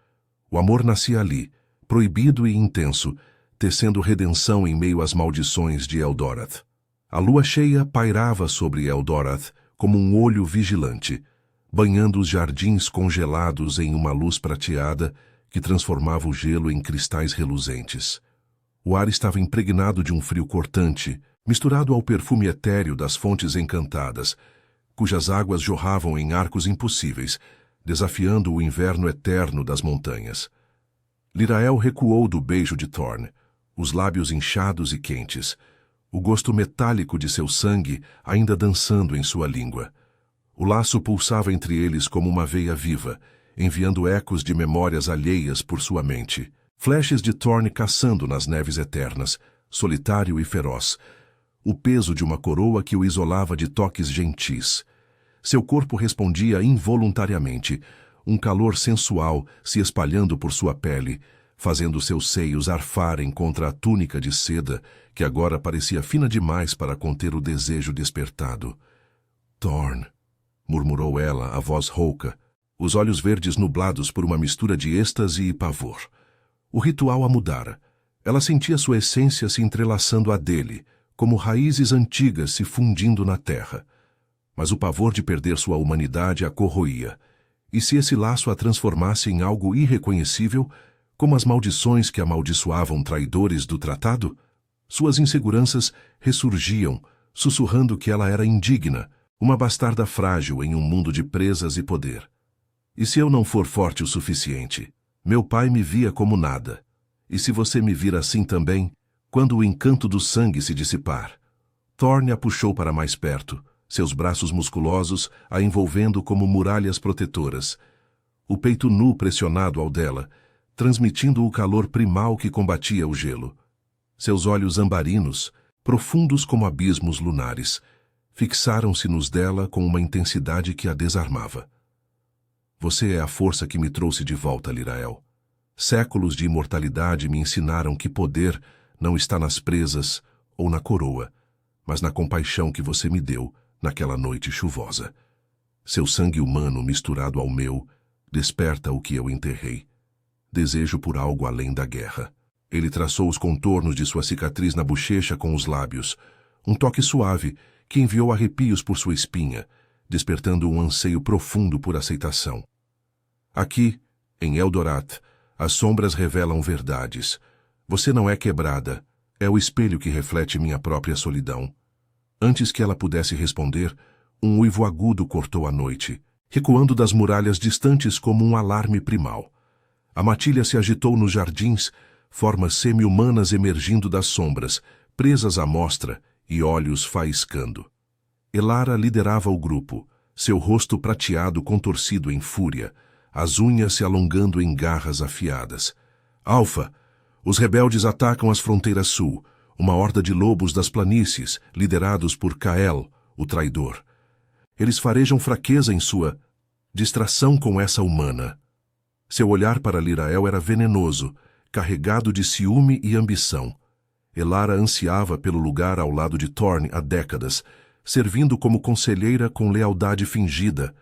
O amor nascia ali, proibido e intenso, tecendo redenção em meio às maldições de Eldorath. A lua cheia pairava sobre Eldorath como um olho vigilante, banhando os jardins congelados em uma luz prateada que transformava o gelo em cristais reluzentes. O ar estava impregnado de um frio cortante, misturado ao perfume etéreo das fontes encantadas, cujas águas jorravam em arcos impossíveis, desafiando o inverno eterno das montanhas. Lirael recuou do beijo de Thorn, os lábios inchados e quentes, o gosto metálico de seu sangue ainda dançando em sua língua. O laço pulsava entre eles como uma veia viva, enviando ecos de memórias alheias por sua mente. Flashes de Thorn caçando nas neves eternas, solitário e feroz, o peso de uma coroa que o isolava de toques gentis. Seu corpo respondia involuntariamente, um calor sensual se espalhando por sua pele, fazendo seus seios arfarem contra a túnica de seda que agora parecia fina demais para conter o desejo despertado. Thorn, murmurou ela, a voz rouca, os olhos verdes nublados por uma mistura de êxtase e pavor. O ritual a mudara. Ela sentia sua essência se entrelaçando à dele, como raízes antigas se fundindo na terra. Mas o pavor de perder sua humanidade a corroía. E se esse laço a transformasse em algo irreconhecível, como as maldições que amaldiçoavam traidores do tratado? Suas inseguranças ressurgiam, sussurrando que ela era indigna, uma bastarda frágil em um mundo de presas e poder. E se eu não for forte o suficiente? Meu pai me via como nada. E se você me vir assim também, quando o encanto do sangue se dissipar? Thorne a puxou para mais perto, seus braços musculosos a envolvendo como muralhas protetoras. O peito nu pressionado ao dela, transmitindo o calor primal que combatia o gelo. Seus olhos ambarinos, profundos como abismos lunares, fixaram-se nos dela com uma intensidade que a desarmava. Você é a força que me trouxe de volta, Lirael. Séculos de imortalidade me ensinaram que poder não está nas presas ou na coroa, mas na compaixão que você me deu naquela noite chuvosa. Seu sangue humano misturado ao meu desperta o que eu enterrei. Desejo por algo além da guerra. Ele traçou os contornos de sua cicatriz na bochecha com os lábios, um toque suave que enviou arrepios por sua espinha, despertando um anseio profundo por aceitação. Aqui, em Eldorath, as sombras revelam verdades. Você não é quebrada, é o espelho que reflete minha própria solidão. Antes que ela pudesse responder, um uivo agudo cortou a noite, recuando das muralhas distantes como um alarme primal. A matilha se agitou nos jardins, formas semi-humanas emergindo das sombras, presas à mostra e olhos faiscando. Elara liderava o grupo, seu rosto prateado contorcido em fúria, as unhas se alongando em garras afiadas. Alfa, os rebeldes atacam as fronteiras sul, uma horda de lobos das planícies, liderados por Kael, o traidor. Eles farejam fraqueza em sua distração com essa humana. Seu olhar para Lirael era venenoso, carregado de ciúme e ambição. Elara ansiava pelo lugar ao lado de Thorne há décadas, servindo como conselheira com lealdade fingida,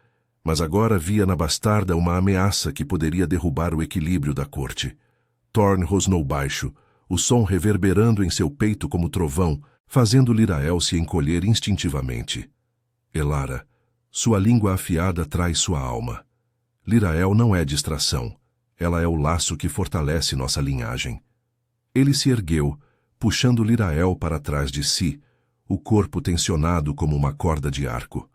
mas agora via na bastarda uma ameaça que poderia derrubar o equilíbrio da corte. Thorne rosnou baixo, o som reverberando em seu peito como trovão, fazendo Lirael se encolher instintivamente. Elara, sua língua afiada traz sua alma. Lirael não é distração, ela é o laço que fortalece nossa linhagem. Ele se ergueu, puxando Lirael para trás de si, o corpo tensionado como uma corda de arco.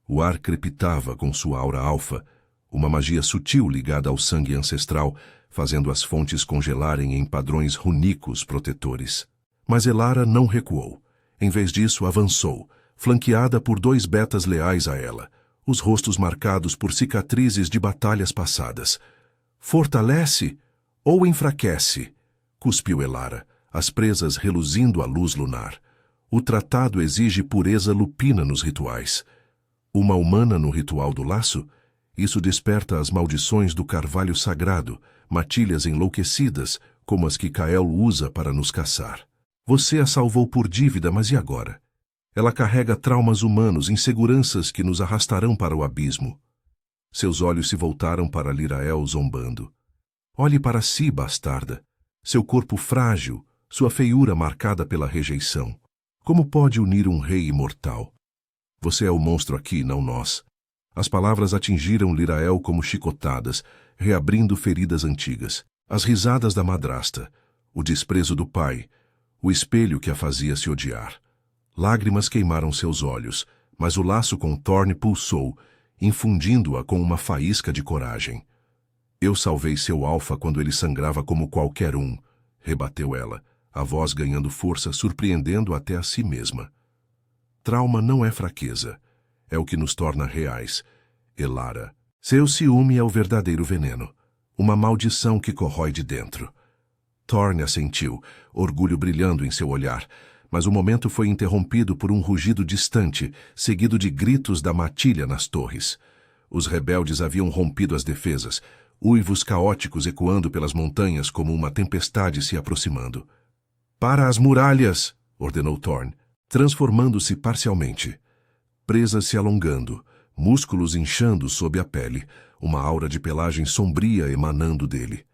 O ar crepitava com sua aura alfa, uma magia sutil ligada ao sangue ancestral, fazendo as fontes congelarem em padrões runicos protetores. Mas Elara não recuou. Em vez disso, avançou, flanqueada por 2 betas leais a ela, os rostos marcados por cicatrizes de batalhas passadas. Fortalece ou enfraquece? Cuspiu Elara, as presas reluzindo à luz lunar. O tratado exige pureza lupina nos rituais. Uma humana no ritual do laço? Isso desperta as maldições do carvalho sagrado, matilhas enlouquecidas, como as que Kael usa para nos caçar. Você a salvou por dívida, mas e agora? Ela carrega traumas humanos, inseguranças que nos arrastarão para o abismo. Seus olhos se voltaram para Lirael zombando. Olhe para si, bastarda. Seu corpo frágil, sua feiura marcada pela rejeição. Como pode unir um rei imortal? Você é o monstro aqui, não nós. As palavras atingiram Lirael como chicotadas, reabrindo feridas antigas. As risadas da madrasta, o desprezo do pai, o espelho que a fazia se odiar. Lágrimas queimaram seus olhos, mas o laço com Thorne pulsou, infundindo-a com uma faísca de coragem. Eu salvei seu alfa quando ele sangrava como qualquer um, rebateu ela, a voz ganhando força, surpreendendo até a si mesma. Trauma não é fraqueza, é o que nos torna reais. Elara, seu ciúme é o verdadeiro veneno, uma maldição que corrói de dentro. Thorne assentiu, orgulho brilhando em seu olhar, mas o momento foi interrompido por um rugido distante, seguido de gritos da matilha nas torres. Os rebeldes haviam rompido as defesas, uivos caóticos ecoando pelas montanhas como uma tempestade se aproximando. "Para as muralhas!" ordenou Thorne, transformando-se parcialmente. Presas se alongando, músculos inchando sob a pele, uma aura de pelagem sombria emanando dele.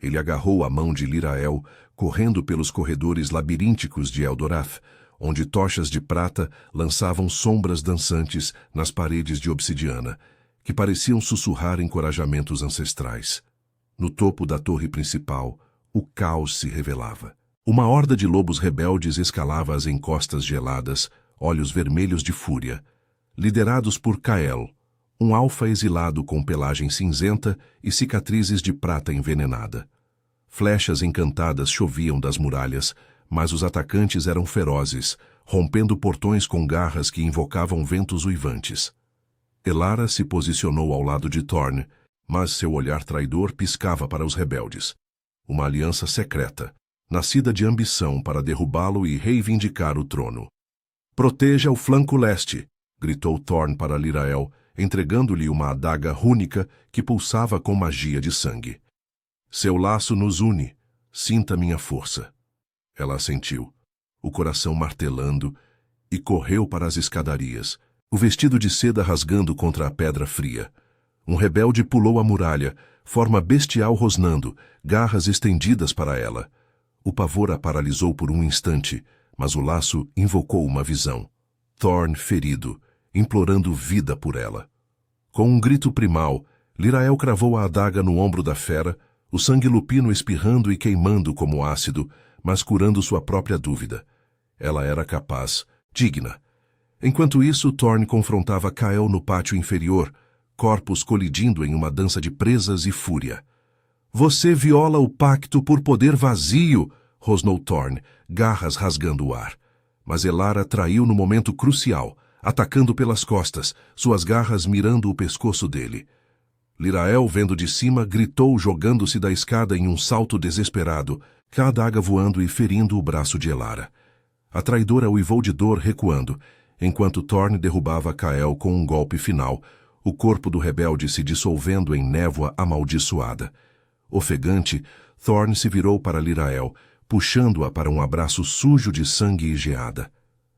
Ele agarrou a mão de Lirael, correndo pelos corredores labirínticos de Eldorath, onde tochas de prata lançavam sombras dançantes nas paredes de obsidiana, que pareciam sussurrar encorajamentos ancestrais. No topo da torre principal, o caos se revelava. Uma horda de lobos rebeldes escalava as encostas geladas, olhos vermelhos de fúria, liderados por Kael, um alfa exilado com pelagem cinzenta e cicatrizes de prata envenenada. Flechas encantadas choviam das muralhas, mas os atacantes eram ferozes, rompendo portões com garras que invocavam ventos uivantes. Elara se posicionou ao lado de Thorn, mas seu olhar traidor piscava para os rebeldes. Uma aliança secreta, nascida de ambição para derrubá-lo e reivindicar o trono. "Proteja o flanco leste", gritou Thorn para Lirael, entregando-lhe uma adaga rúnica que pulsava com magia de sangue. "Seu laço nos une. Sinta minha força." Ela assentiu, o coração martelando, e correu para as escadarias, o vestido de seda rasgando contra a pedra fria. Um rebelde pulou a muralha, forma bestial rosnando, garras estendidas para ela. O pavor a paralisou por um instante, mas o laço invocou uma visão. Thorn ferido, implorando vida por ela. Com um grito primal, Lirael cravou a adaga no ombro da fera, o sangue lupino espirrando e queimando como ácido, mas curando sua própria dúvida. Ela era capaz, digna. Enquanto isso, Thorn confrontava Kael no pátio inferior, corpos colidindo em uma dança de presas e fúria. "Você viola o pacto por poder vazio", rosnou Thorn, garras rasgando o ar. Mas Elara traiu no momento crucial, atacando pelas costas, suas garras mirando o pescoço dele. Lirael, vendo de cima, gritou jogando-se da escada em um salto desesperado, a adaga voando e ferindo o braço de Elara. A traidora uivou de dor recuando, enquanto Thorn derrubava Kael com um golpe final, o corpo do rebelde se dissolvendo em névoa amaldiçoada. Ofegante, Thorn se virou para Lirael, puxando-a para um abraço sujo de sangue e geada.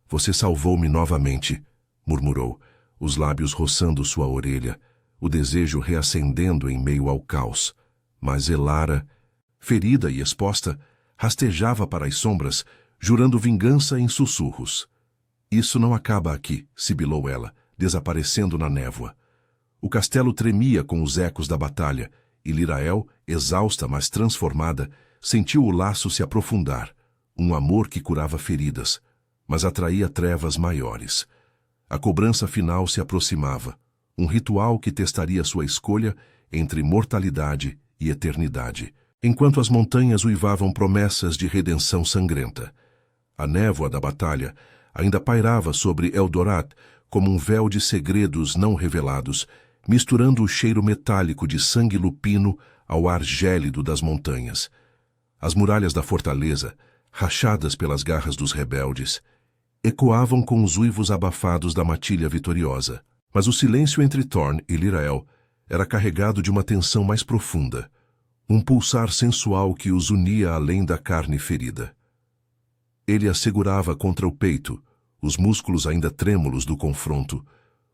"Você salvou-me novamente", murmurou, os lábios roçando sua orelha, o desejo reacendendo em meio ao caos. Mas Elara, ferida e exposta, rastejava para as sombras, jurando vingança em sussurros. "Isso não acaba aqui", sibilou ela, desaparecendo na névoa. O castelo tremia com os ecos da batalha, e Lirael, exausta mas transformada, sentiu o laço se aprofundar, um amor que curava feridas, mas atraía trevas maiores. A cobrança final se aproximava, um ritual que testaria sua escolha entre mortalidade e eternidade, enquanto as montanhas uivavam promessas de redenção sangrenta. A névoa da batalha ainda pairava sobre Eldorat como um véu de segredos não revelados, misturando o cheiro metálico de sangue lupino ao ar gélido das montanhas. As muralhas da fortaleza, rachadas pelas garras dos rebeldes, ecoavam com os uivos abafados da matilha vitoriosa, mas o silêncio entre Thorn e Lirael era carregado de uma tensão mais profunda, um pulsar sensual que os unia além da carne ferida. Ele a segurava contra o peito, os músculos ainda trêmulos do confronto,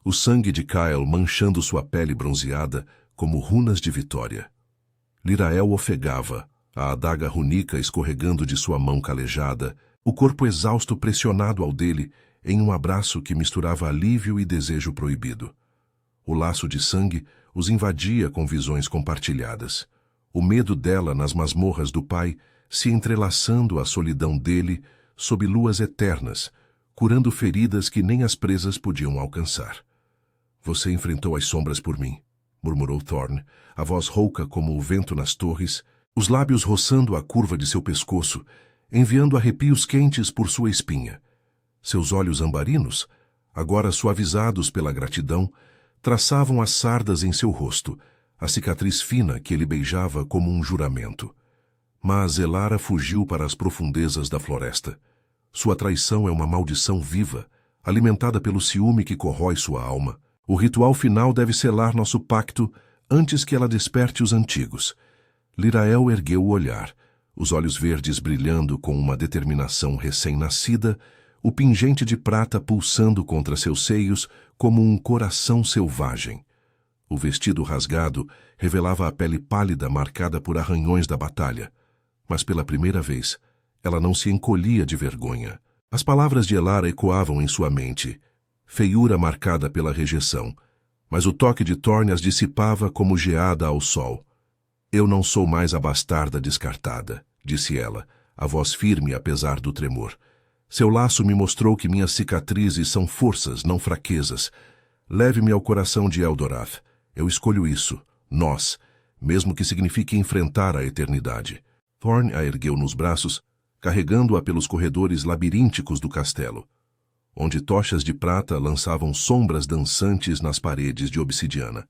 o sangue de Kael manchando sua pele bronzeada como runas de vitória. Lirael ofegava, a adaga runica escorregando de sua mão calejada, o corpo exausto pressionado ao dele em um abraço que misturava alívio e desejo proibido. O laço de sangue os invadia com visões compartilhadas. O medo dela nas masmorras do pai se entrelaçando à solidão dele sob luas eternas, curando feridas que nem as presas podiam alcançar. "Você enfrentou as sombras por mim", murmurou Thorn, a voz rouca como o vento nas torres, os lábios roçando a curva de seu pescoço, enviando arrepios quentes por sua espinha. Seus olhos ambarinos, agora suavizados pela gratidão, traçavam as sardas em seu rosto, a cicatriz fina que ele beijava como um juramento. Mas Elara fugiu para as profundezas da floresta. Sua traição é uma maldição viva, alimentada pelo ciúme que corrói sua alma. O ritual final deve selar nosso pacto antes que ela desperte os antigos. Lirael ergueu o olhar, os olhos verdes brilhando com uma determinação recém-nascida, o pingente de prata pulsando contra seus seios como um coração selvagem. O vestido rasgado revelava a pele pálida marcada por arranhões da batalha, mas pela primeira vez ela não se encolhia de vergonha. As palavras de Elara ecoavam em sua mente, feiura marcada pela rejeição, mas o toque de Thorn as dissipava como geada ao sol. "Eu não sou mais a bastarda descartada", disse ela, a voz firme apesar do tremor. Seu laço me mostrou que minhas cicatrizes são forças, não fraquezas. Leve-me ao coração de Eldorath. Eu escolho isso, nós, mesmo que signifique enfrentar a eternidade. Thorn a ergueu nos braços, carregando-a pelos corredores labirínticos do castelo, onde tochas de prata lançavam sombras dançantes nas paredes de obsidiana.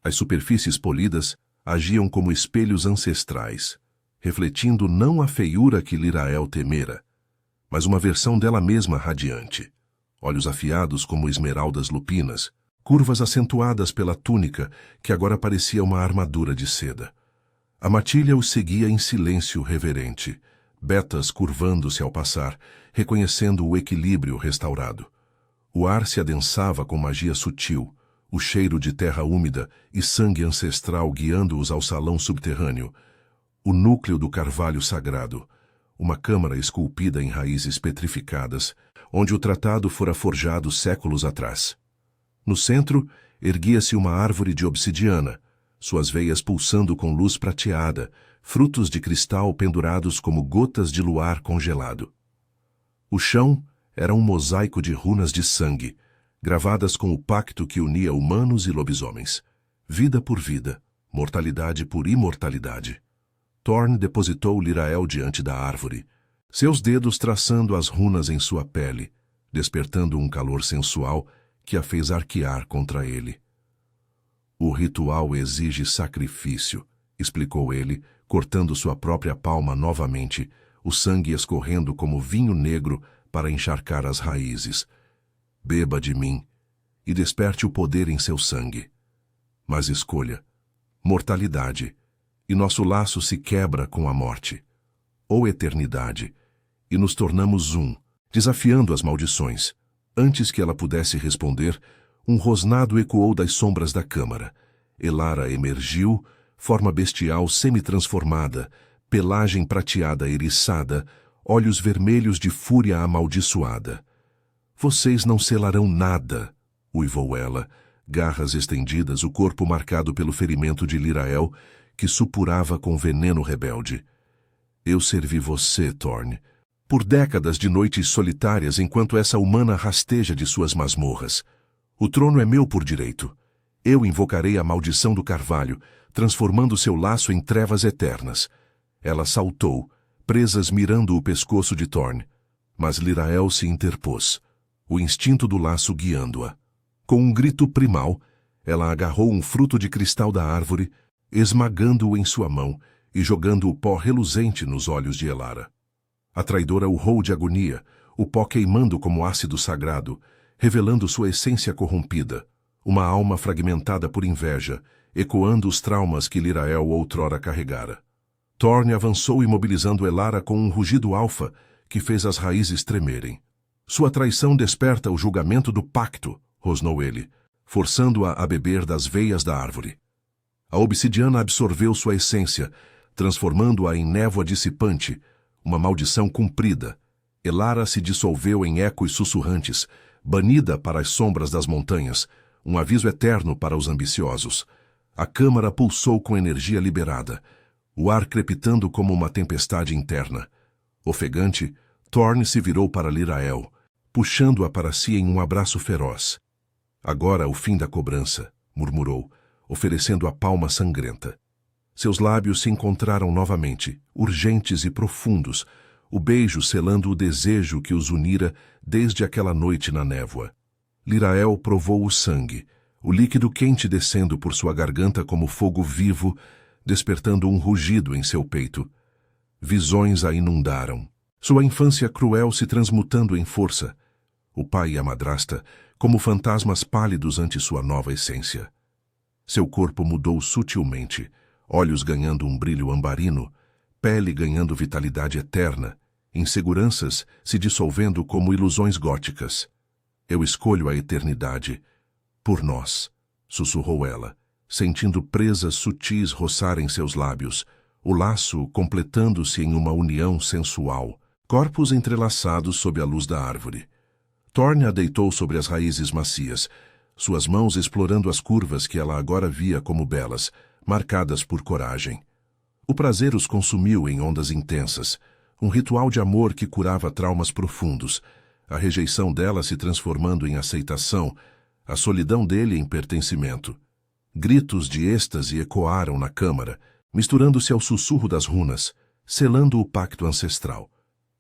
As superfícies polidas agiam como espelhos ancestrais, refletindo não a feiura que Lirael temera, mas uma versão dela mesma radiante. Olhos afiados como esmeraldas lupinas, curvas acentuadas pela túnica que agora parecia uma armadura de seda. A matilha os seguia em silêncio reverente, Betas curvando-se ao passar, reconhecendo o equilíbrio restaurado. O ar se adensava com magia sutil, o cheiro de terra úmida e sangue ancestral guiando-os ao salão subterrâneo, o núcleo do carvalho sagrado, uma câmara esculpida em raízes petrificadas, onde o tratado fora forjado séculos atrás. No centro, erguia-se uma árvore de obsidiana, suas veias pulsando com luz prateada, frutos de cristal pendurados como gotas de luar congelado. O chão era um mosaico de runas de sangue, gravadas com o pacto que unia humanos e lobisomens, vida por vida, mortalidade por imortalidade. Thorn depositou Lirael diante da árvore, seus dedos traçando as runas em sua pele, despertando um calor sensual que a fez arquear contra ele. O ritual exige sacrifício, explicou ele, cortando sua própria palma novamente, o sangue escorrendo como vinho negro para encharcar as raízes. Beba de mim e desperte o poder em seu sangue. Mas escolha mortalidade, e nosso laço se quebra com a morte, ou eternidade, e nos tornamos um, desafiando as maldições. Antes que ela pudesse responder, um rosnado ecoou das sombras da câmara. Elara emergiu, forma bestial semi-transformada, pelagem prateada eriçada, olhos vermelhos de fúria amaldiçoada. Vocês não selarão nada, uivou ela, garras estendidas, o corpo marcado pelo ferimento de Lirael, que supurava com veneno rebelde. Eu servi você, Thorn, por décadas de noites solitárias enquanto essa humana rasteja de suas masmorras. O trono é meu por direito. Eu invocarei a maldição do carvalho, transformando seu laço em trevas eternas. Ela saltou, presas mirando o pescoço de Thorn, mas Lirael se interpôs, o instinto do laço guiando-a. Com um grito primal, ela agarrou um fruto de cristal da árvore, esmagando-o em sua mão e jogando o pó reluzente nos olhos de Elara. A traidora urrou de agonia, o pó queimando como ácido sagrado, revelando sua essência corrompida, uma alma fragmentada por inveja, ecoando os traumas que Lirael outrora carregara. Thorn avançou imobilizando Elara com um rugido alfa que fez as raízes tremerem. Sua traição desperta o julgamento do pacto, rosnou ele, forçando-a a beber das veias da árvore. A obsidiana absorveu sua essência, transformando-a em névoa dissipante, uma maldição cumprida. Elara se dissolveu em ecos sussurrantes, banida para as sombras das montanhas, um aviso eterno para os ambiciosos. A câmara pulsou com energia liberada, o ar crepitando como uma tempestade interna. Ofegante, Thorn se virou para Lirael, puxando-a para si em um abraço feroz. Agora o fim da cobrança, murmurou, oferecendo a palma sangrenta. Seus lábios se encontraram novamente, urgentes e profundos, o beijo selando o desejo que os unira desde aquela noite na névoa. Lirael provou o sangue, o líquido quente descendo por sua garganta como fogo vivo, despertando um rugido em seu peito. Visões a inundaram. Sua infância cruel se transmutando em força. O pai e a madrasta, como fantasmas pálidos ante sua nova essência. Seu corpo mudou sutilmente, olhos ganhando um brilho ambarino, pele ganhando vitalidade eterna, inseguranças se dissolvendo como ilusões góticas. Eu escolho a eternidade. Por nós, sussurrou ela, sentindo presas sutis roçarem seus lábios, o laço completando-se em uma união sensual, corpos entrelaçados sob a luz da árvore. Thorn a deitou sobre as raízes macias, suas mãos explorando as curvas que ela agora via como belas, marcadas por coragem. O prazer os consumiu em ondas intensas, um ritual de amor que curava traumas profundos, a rejeição dela se transformando em aceitação, a solidão dele em pertencimento. Gritos de êxtase ecoaram na câmara, misturando-se ao sussurro das runas, selando o pacto ancestral.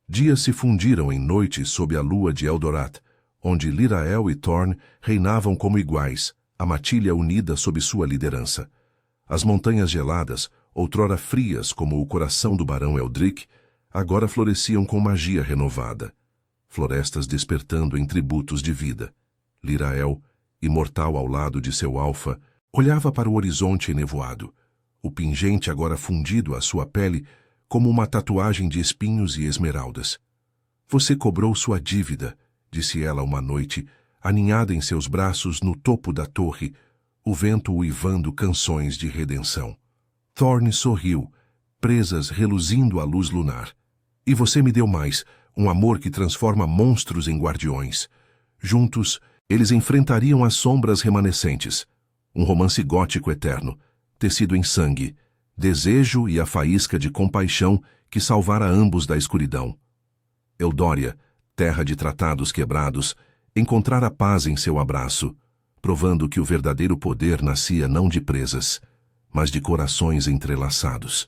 Dias se fundiram em noites sob a lua de Eldorath, onde Lirael e Thorn reinavam como iguais, a matilha unida sob sua liderança. As montanhas geladas, outrora frias como o coração do barão Eldrick, agora floresciam com magia renovada. Florestas despertando em tributos de vida. Lirael, imortal ao lado de seu alfa, olhava para o horizonte enevoado, o pingente agora fundido à sua pele como uma tatuagem de espinhos e esmeraldas. Você cobrou sua dívida, disse ela uma noite, aninhada em seus braços no topo da torre, o vento uivando canções de redenção. Thorn sorriu, presas reluzindo à luz lunar. E você me deu mais, um amor que transforma monstros em guardiões. Juntos, eles enfrentariam as sombras remanescentes. Um romance gótico eterno, tecido em sangue, desejo e a faísca de compaixão que salvara ambos da escuridão. Eldória, terra de tratados quebrados, encontrara paz em seu abraço, provando que o verdadeiro poder nascia não de presas, mas de corações entrelaçados.